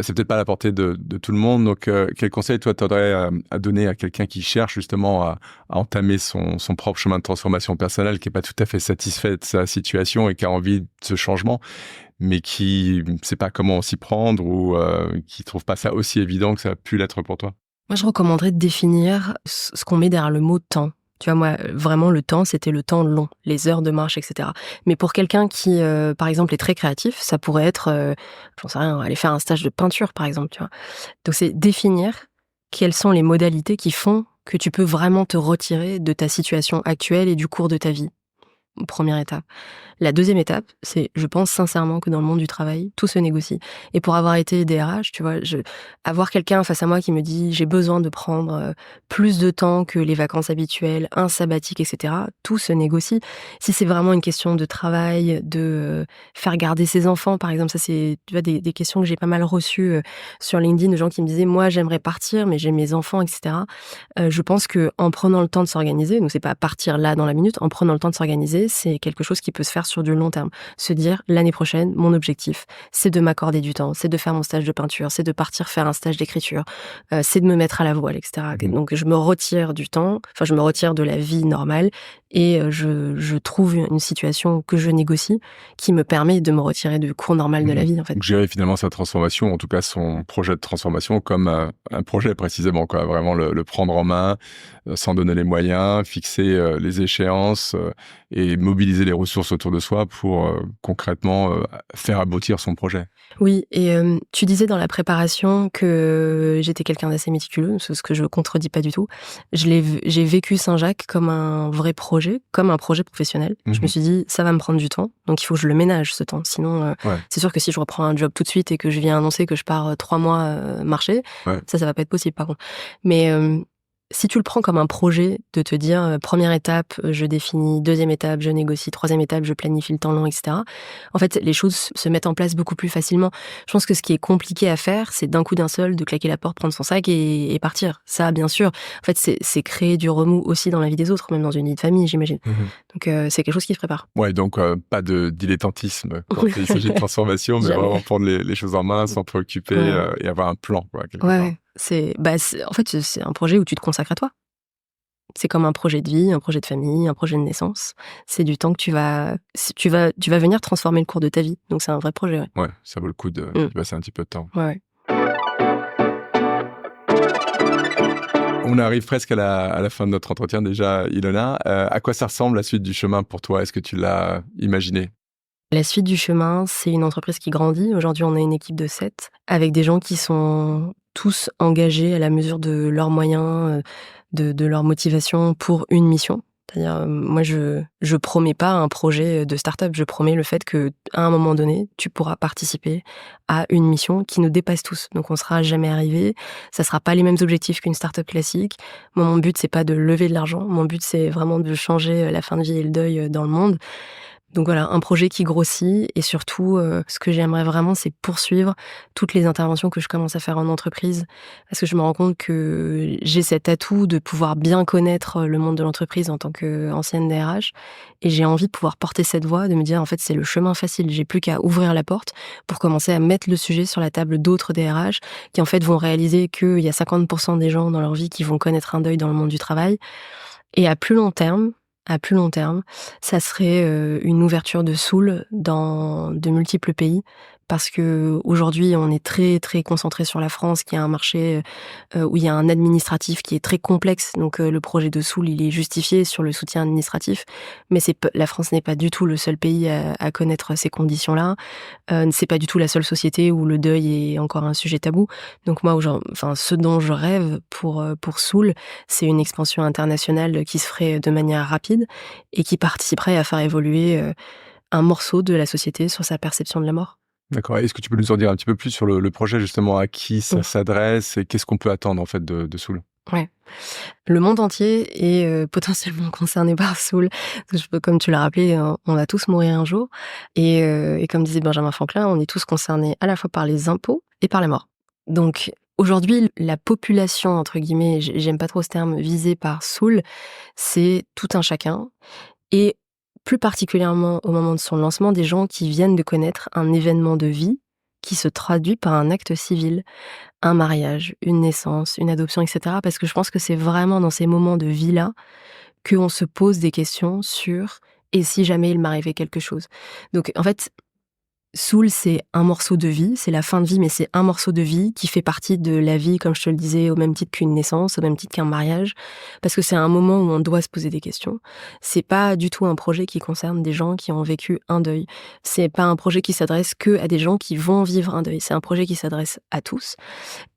c'est peut-être pas à la portée de tout le monde. Donc, quel conseil, toi, t'aurais à donner à quelqu'un qui cherche justement à entamer son propre chemin de transformation personnelle, qui est pas tout à fait satisfait de sa situation et qui a envie de ce changement, mais qui ne sait pas comment s'y prendre ou qui trouve pas ça aussi évident que ça a pu l'être pour toi? Moi, je recommanderais de définir ce qu'on met derrière le mot « temps ». Tu vois, moi, vraiment, le temps, c'était le temps long, les heures de marche, etc. Mais pour quelqu'un qui, par exemple, est très créatif, ça pourrait être, j'en sais rien, aller faire un stage de peinture, par exemple, tu vois. Donc, c'est définir quelles sont les modalités qui font que tu peux vraiment te retirer de ta situation actuelle et du cours de ta vie. première étape. La deuxième étape, c'est, je pense sincèrement que dans le monde du travail, tout se négocie. Et pour avoir été DRH, tu vois, avoir quelqu'un face à moi qui me dit j'ai besoin de prendre plus de temps que les vacances habituelles, un sabbatique, etc., tout se négocie. Si c'est vraiment une question de travail, de faire garder ses enfants, par exemple, ça c'est, tu vois, des questions que j'ai pas mal reçues sur LinkedIn, de gens qui me disaient moi j'aimerais partir, mais j'ai mes enfants, etc. Je pense que en prenant le temps de s'organiser, donc c'est pas partir là dans la minute, en prenant le temps de s'organiser, c'est quelque chose qui peut se faire sur du long terme. Se dire, l'année prochaine, mon objectif, c'est de m'accorder du temps, c'est de faire mon stage de peinture, c'est de partir faire un stage d'écriture, c'est de me mettre à la voile, etc. Donc je me retire du temps, enfin je me retire de la vie normale et je trouve une situation que je négocie qui me permet de me retirer du cours normal de la vie, en fait. Donc, gérer finalement sa transformation, en tout cas son projet de transformation, comme un projet précisément, quoi. Vraiment le prendre en main, s'en donner les moyens, fixer les échéances et mobiliser les ressources autour de soi pour concrètement faire aboutir son projet. Oui, et tu disais dans la préparation que j'étais quelqu'un d'assez méticuleux, ce que je contredis pas du tout. J'ai vécu Saint-Jacques comme un vrai projet, comme un projet professionnel. Je me suis dit, ça va me prendre du temps, donc il faut que je le ménage, ce temps. Sinon, c'est sûr que si je reprends un job tout de suite et que je viens annoncer que je pars 3 mois marcher, ça va pas être possible, par contre. Mais si tu le prends comme un projet, de te dire, première étape, je définis, deuxième étape, je négocie, troisième étape, je planifie le temps long, etc. En fait, les choses se mettent en place beaucoup plus facilement. Je pense que ce qui est compliqué à faire, c'est d'un coup d'un seul de claquer la porte, prendre son sac et partir. Ça, bien sûr, en fait, c'est créer du remous aussi dans la vie des autres, même dans une vie de famille, j'imagine. Donc, c'est quelque chose qui se prépare. Ouais, donc pas de dilettantisme quand il s'agit de transformation, mais vraiment prendre les choses en main, s'en préoccuper et avoir un plan, quoi, quelque part. En fait, c'est un projet où tu te consacres à toi. C'est comme un projet de vie, un projet de famille, un projet de naissance. C'est du temps que tu vas venir transformer le cours de ta vie. Donc c'est un vrai projet. Ouais, ça vaut le coup de passer un petit peu de temps. Ouais. On arrive presque à la fin de notre entretien déjà, Ilona. À quoi ça ressemble la suite du chemin pour toi? Est-ce que tu l'as imaginé? La suite du chemin, c'est une entreprise qui grandit. Aujourd'hui, on a une équipe de 7, avec des gens qui sont tous engagés à la mesure de leurs moyens, de leur motivation pour une mission. C'est-à-dire, moi, je promets pas un projet de start-up. Je promets le fait que, à un moment donné, tu pourras participer à une mission qui nous dépasse tous. Donc, on sera jamais arrivé. Ça sera pas les mêmes objectifs qu'une start-up classique. Moi, mon but, c'est pas de lever de l'argent. Mon but, c'est vraiment de changer la fin de vie et le deuil dans le monde. Donc voilà, un projet qui grossit et surtout, ce que j'aimerais vraiment, c'est poursuivre toutes les interventions que je commence à faire en entreprise. Parce que je me rends compte que j'ai cet atout de pouvoir bien connaître le monde de l'entreprise en tant qu'ancienne DRH. Et j'ai envie de pouvoir porter cette voix, de me dire, en fait, c'est le chemin facile. J'ai plus qu'à ouvrir la porte pour commencer à mettre le sujet sur la table d'autres DRH qui, en fait, vont réaliser qu'il y a 50% des gens dans leur vie qui vont connaître un deuil dans le monde du travail. Et à plus long terme, ça serait une ouverture de Soul dans de multiples pays. Parce que aujourd'hui, on est très très concentré sur la France, qui est un marché où il y a un administratif qui est très complexe. Donc le projet de Soul, il est justifié sur le soutien administratif, mais la France n'est pas du tout le seul pays à connaître ces conditions-là. C'est pas du tout la seule société où le deuil est encore un sujet tabou. Donc moi, ce dont je rêve pour Soul, c'est une expansion internationale qui se ferait de manière rapide et qui participerait à faire évoluer un morceau de la société sur sa perception de la mort. D'accord. Est-ce que tu peux nous en dire un petit peu plus sur le projet, justement, à qui ça s'adresse et qu'est-ce qu'on peut attendre, en fait, de Soul? Ouais. Le monde entier est potentiellement concerné par Soul. Comme tu l'as rappelé, on va tous mourir un jour. Et comme disait Benjamin Franklin, on est tous concernés à la fois par les impôts et par la mort. Donc, aujourd'hui, la population, entre guillemets, j'aime pas trop ce terme, visée par Soul, c'est tout un chacun. Et plus particulièrement au moment de son lancement, des gens qui viennent de connaître un événement de vie qui se traduit par un acte civil, un mariage, une naissance, une adoption, etc. Parce que je pense que c'est vraiment dans ces moments de vie-là qu'on se pose des questions sur « et si jamais il m'arrivait quelque chose ?» Donc en fait, Soul, c'est un morceau de vie, c'est la fin de vie, mais c'est un morceau de vie qui fait partie de la vie, comme je te le disais, au même titre qu'une naissance, au même titre qu'un mariage, parce que c'est un moment où on doit se poser des questions. C'est pas du tout un projet qui concerne des gens qui ont vécu un deuil. C'est pas un projet qui s'adresse que à des gens qui vont vivre un deuil. C'est un projet qui s'adresse à tous.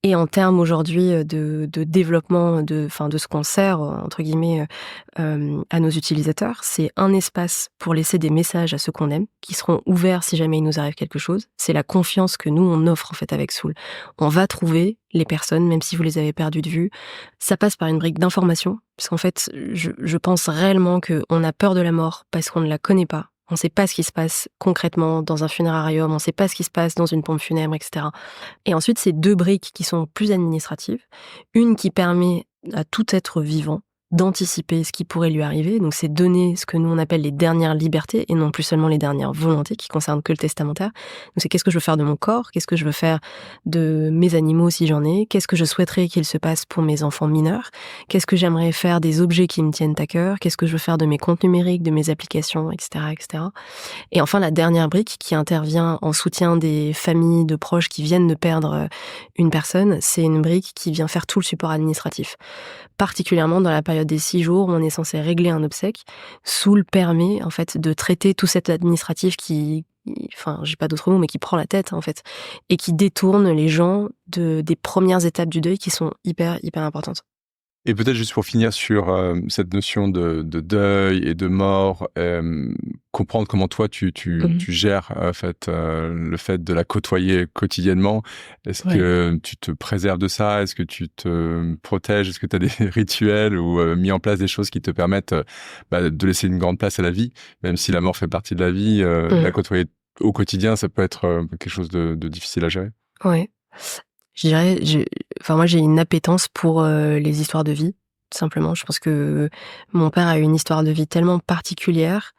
Et en termes aujourd'hui de développement de ce qu'on sert, entre guillemets, à nos utilisateurs, c'est un espace pour laisser des messages à ceux qu'on aime, qui seront ouverts si jamais il nous arrive quelque chose. C'est la confiance que nous, on offre en fait avec Soul. On va trouver les personnes, même si vous les avez perdues de vue. Ça passe par une brique d'information, parce qu'en fait, je pense réellement qu'on a peur de la mort parce qu'on ne la connaît pas. On ne sait pas ce qui se passe concrètement dans un funérarium, on ne sait pas ce qui se passe dans une pompe funèbre, etc. Et ensuite, c'est 2 briques qui sont plus administratives. Une qui permet à tout être vivant d'anticiper ce qui pourrait lui arriver. Donc, c'est donner ce que nous, on appelle les dernières libertés et non plus seulement les dernières volontés qui concernent que le testamentaire. Donc, c'est qu'est-ce que je veux faire de mon corps? Qu'est-ce que je veux faire de mes animaux si j'en ai? Qu'est-ce que je souhaiterais qu'il se passe pour mes enfants mineurs? Qu'est-ce que j'aimerais faire des objets qui me tiennent à cœur? Qu'est-ce que je veux faire de mes comptes numériques, de mes applications, etc., etc. Et enfin, la dernière brique qui intervient en soutien des familles de proches qui viennent de perdre une personne, c'est une brique qui vient faire tout le support administratif. Particulièrement dans la période des 6 jours où on est censé régler un obsèque, Soul permet en fait de traiter tout cet administratif j'ai pas d'autres mots, mais qui prend la tête en fait, et qui détourne les gens des premières étapes du deuil qui sont hyper, hyper importantes. Et peut-être juste pour finir sur cette notion de deuil et de mort, comprendre comment toi tu gères en fait, le fait de la côtoyer quotidiennement. Est-ce que tu te préserves de ça? Est-ce que tu te protèges? Est-ce que tu as des rituels ou mis en place des choses qui te permettent de laisser une grande place à la vie, même si la mort fait partie de la vie, la côtoyer au quotidien, ça peut être quelque chose de difficile à gérer? Ouais. Je dirais, moi j'ai une appétence pour les histoires de vie, tout simplement. Je pense que mon père a eu une histoire de vie tellement particulière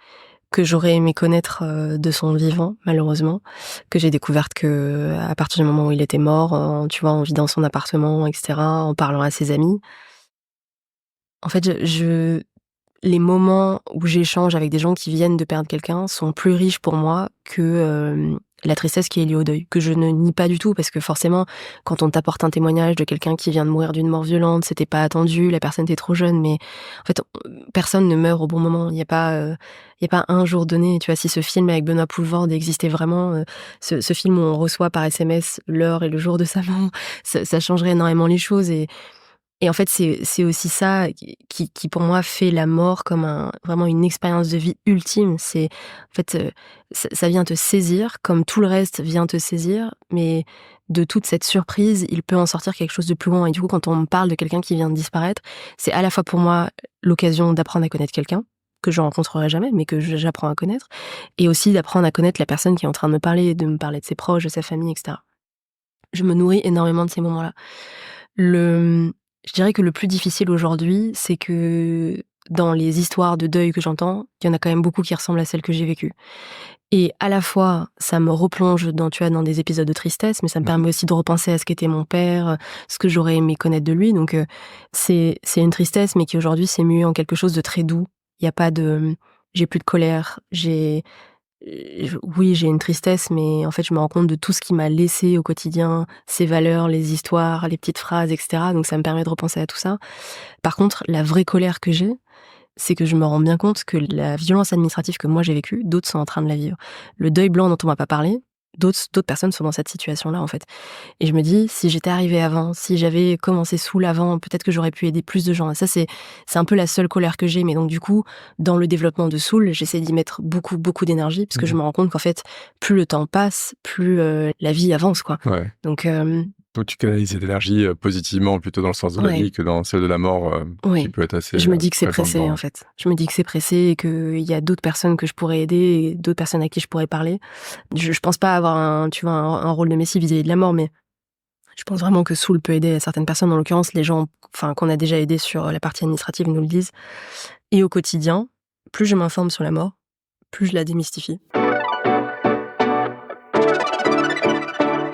que j'aurais aimé connaître de son vivant, malheureusement, que j'ai découverte que à partir du moment où il était mort, tu vois, en vidant son appartement, etc., en parlant à ses amis. En fait, les moments où j'échange avec des gens qui viennent de perdre quelqu'un sont plus riches pour moi que la tristesse qui est liée au deuil, que je ne nie pas du tout, parce que forcément, quand on t'apporte un témoignage de quelqu'un qui vient de mourir d'une mort violente, c'était pas attendu, la personne était trop jeune, mais en fait, personne ne meurt au bon moment. Il y a pas un jour donné. Tu vois, si ce film avec Benoît Poelvoorde existait vraiment, ce film où on reçoit par SMS l'heure et le jour de sa mort, ça changerait énormément les choses. Et en fait, c'est aussi ça qui pour moi fait la mort comme vraiment une expérience de vie ultime. C'est en fait, ça vient te saisir comme tout le reste vient te saisir, mais de toute cette surprise, il peut en sortir quelque chose de plus grand. Et du coup, quand on me parle de quelqu'un qui vient de disparaître, c'est à la fois pour moi l'occasion d'apprendre à connaître quelqu'un que je rencontrerai jamais, mais que j'apprends à connaître, et aussi d'apprendre à connaître la personne qui est en train de me parler de ses proches, de sa famille, etc. Je me nourris énormément de ces moments-là. Je dirais que le plus difficile aujourd'hui, c'est que dans les histoires de deuil que j'entends, il y en a quand même beaucoup qui ressemblent à celles que j'ai vécues. Et à la fois, ça me replonge dans des épisodes de tristesse, mais ça me permet aussi de repenser à ce qu'était mon père, ce que j'aurais aimé connaître de lui. Donc, c'est une tristesse, mais qui aujourd'hui s'est muée en quelque chose de très doux. Il y a pas j'ai plus de colère, oui, j'ai une tristesse, mais en fait, je me rends compte de tout ce qui m'a laissé au quotidien, ces valeurs, les histoires, les petites phrases, etc. Donc ça me permet de repenser à tout ça. Par contre, la vraie colère que j'ai, c'est que je me rends bien compte que la violence administrative que moi j'ai vécue, d'autres sont en train de la vivre. Le deuil blanc dont on m'a pas parlé, d'autres personnes sont dans cette situation-là, en fait. Et je me dis, si j'étais arrivée avant, si j'avais commencé Soul avant, peut-être que j'aurais pu aider plus de gens. Et ça, c'est un peu la seule colère que j'ai. Mais donc, du coup, dans le développement de Soul, j'essaie d'y mettre beaucoup, beaucoup d'énergie, parce que je me rends compte qu'en fait, plus le temps passe, plus la vie avance, quoi. Ouais. Donc tu canalises cette énergie positivement, plutôt dans le sens de la vie que dans celle de la mort, qui peut être assez... Je me dis que c'est pressé, en fait. Je me dis que c'est pressé et qu'il y a d'autres personnes que je pourrais aider et d'autres personnes à qui je pourrais parler. Je pense pas avoir un rôle de messie vis-à-vis de la mort, mais je pense vraiment que Soul peut aider certaines personnes. En l'occurrence, les gens qu'on a déjà aidés sur la partie administrative nous le disent. Et au quotidien, plus je m'informe sur la mort, plus je la démystifie.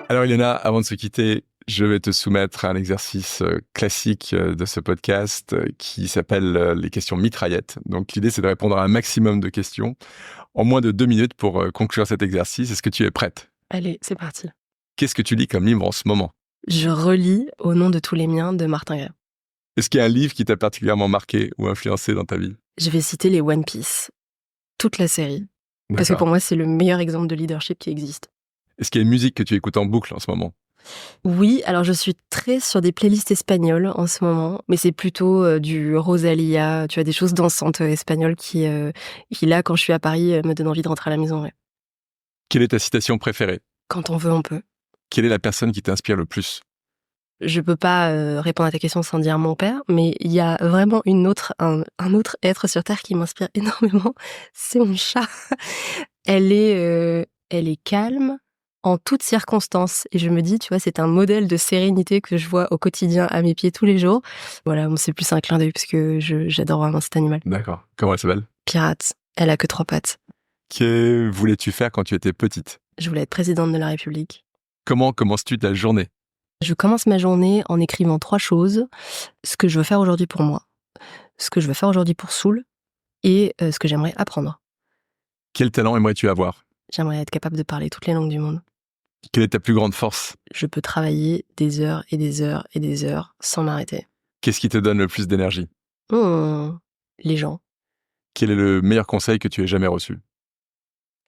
Alors Ilona, avant de se quitter, je vais te soumettre un exercice classique de ce podcast qui s'appelle les questions mitraillettes. Donc l'idée, c'est de répondre à un maximum de questions En moins de 2 minutes pour conclure cet exercice, est-ce que tu es prête? Allez, c'est parti. Qu'est-ce que tu lis comme livre en ce moment? Je relis Au nom de tous les miens de Martin Gray. Est-ce qu'il y a un livre qui t'a particulièrement marqué ou influencé dans ta vie? Je vais citer les One Piece, toute la série, parce que pour moi, c'est le meilleur exemple de leadership qui existe. Est-ce qu'il y a une musique que tu écoutes en boucle en ce moment? Oui, alors je suis très sur des playlists espagnoles en ce moment, mais c'est plutôt du Rosalía, tu as des choses dansantes espagnoles qui là, quand je suis à Paris, me donnent envie de rentrer à la maison. Ouais. Quelle est ta citation préférée? Quand on veut, on peut. Quelle est la personne qui t'inspire le plus? Je peux pas répondre à ta question sans dire mon père, mais il y a vraiment un autre être sur Terre qui m'inspire énormément, c'est mon chat. Elle est calme en toutes circonstances. Et je me dis, tu vois, c'est un modèle de sérénité que je vois au quotidien à mes pieds tous les jours. Voilà, bon, c'est plus un clin d'œil parce que j'adore vraiment cet animal. D'accord. Comment elle s'appelle? Pirate. Elle a que 3 pattes. Que voulais-tu faire quand tu étais petite? Je voulais être présidente de la République. Comment commences-tu ta journée? Je commence ma journée en écrivant 3 choses. Ce que je veux faire aujourd'hui pour moi, ce que je veux faire aujourd'hui pour Soul et ce que j'aimerais apprendre. Quel talent aimerais-tu avoir? J'aimerais être capable de parler toutes les langues du monde. Quelle est ta plus grande force? Je peux travailler des heures et des heures et des heures sans m'arrêter. Qu'est-ce qui te donne le plus d'énergie? Les gens. Quel est le meilleur conseil que tu aies jamais reçu?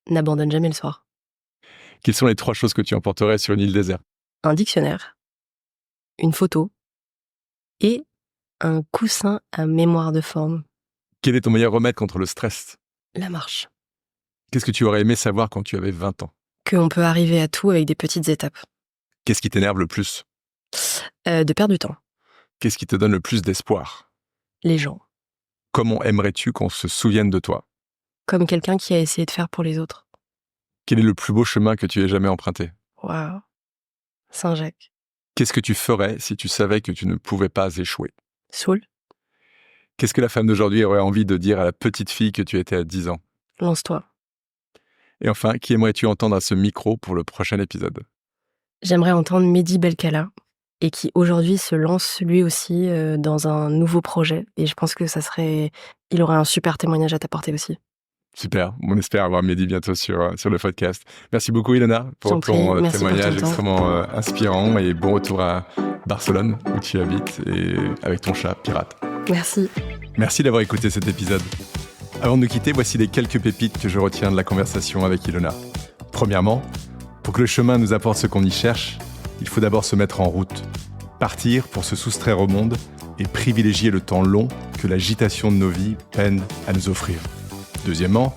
N'abandonne jamais le soir. Quelles sont les 3 choses que tu emporterais sur une île déserte? Un dictionnaire, une photo et un coussin à mémoire de forme. Quel est ton meilleur remède contre le stress? La marche. Qu'est-ce que tu aurais aimé savoir quand tu avais 20 ans? Qu'on peut arriver à tout avec des petites étapes. Qu'est-ce qui t'énerve le plus? De perdre du temps. Qu'est-ce qui te donne le plus d'espoir? Les gens. Comment aimerais-tu qu'on se souvienne de toi? Comme quelqu'un qui a essayé de faire pour les autres. Quel est le plus beau chemin que tu aies jamais emprunté? Waouh. Saint-Jacques. Qu'est-ce que tu ferais si tu savais que tu ne pouvais pas échouer? Soul. Qu'est-ce que la femme d'aujourd'hui aurait envie de dire à la petite fille que tu étais à 10 ans? Lance-toi. Et enfin, qui aimerais-tu entendre à ce micro pour le prochain épisode? J'aimerais entendre Mehdi Belkala et qui aujourd'hui se lance lui aussi dans un nouveau projet. Et je pense que il aurait un super témoignage à t'apporter aussi. Super, on espère avoir Mehdi bientôt sur le podcast. Merci beaucoup Ilona pour ton témoignage extrêmement inspirant et bon retour à Barcelone où tu habites et avec ton chat Pirate. Merci. Merci d'avoir écouté cet épisode. Avant de nous quitter, voici les quelques pépites que je retiens de la conversation avec Ilona. Premièrement, pour que le chemin nous apporte ce qu'on y cherche, il faut d'abord se mettre en route, partir pour se soustraire au monde et privilégier le temps long que l'agitation de nos vies peine à nous offrir. Deuxièmement,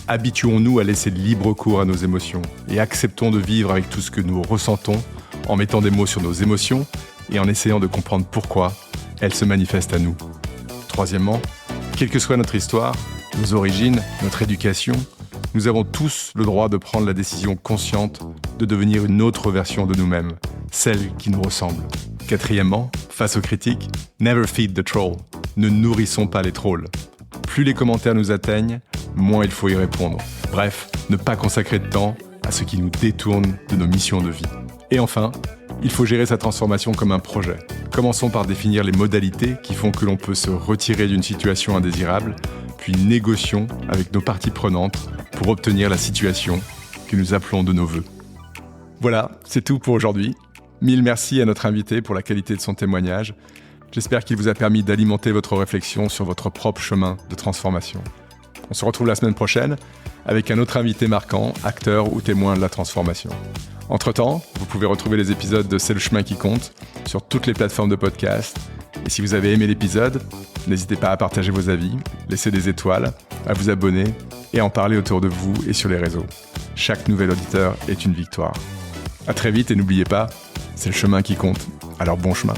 habituons-nous à laisser libre cours à nos émotions et acceptons de vivre avec tout ce que nous ressentons en mettant des mots sur nos émotions et en essayant de comprendre pourquoi elles se manifestent à nous. Troisièmement, quelle que soit notre histoire, nos origines, notre éducation, nous avons tous le droit de prendre la décision consciente de devenir une autre version de nous-mêmes, celle qui nous ressemble. Quatrièmement, face aux critiques, never feed the troll. Ne nourrissons pas les trolls. Plus les commentaires nous atteignent, moins il faut y répondre. Bref, ne pas consacrer de temps à ce qui nous détourne de nos missions de vie. Et enfin, il faut gérer sa transformation comme un projet. Commençons par définir les modalités qui font que l'on peut se retirer d'une situation indésirable, puis négocions avec nos parties prenantes pour obtenir la situation que nous appelons de nos vœux. Voilà, c'est tout pour aujourd'hui. Mille merci à notre invité pour la qualité de son témoignage. J'espère qu'il vous a permis d'alimenter votre réflexion sur votre propre chemin de transformation. On se retrouve la semaine prochaine avec un autre invité marquant, acteur ou témoin de la transformation. Entre-temps, vous pouvez retrouver les épisodes de C'est le chemin qui compte sur toutes les plateformes de podcast. Et si vous avez aimé l'épisode, n'hésitez pas à partager vos avis, laisser des étoiles, à vous abonner et à en parler autour de vous et sur les réseaux. Chaque nouvel auditeur est une victoire. À très vite et n'oubliez pas, c'est le chemin qui compte. Alors bon chemin.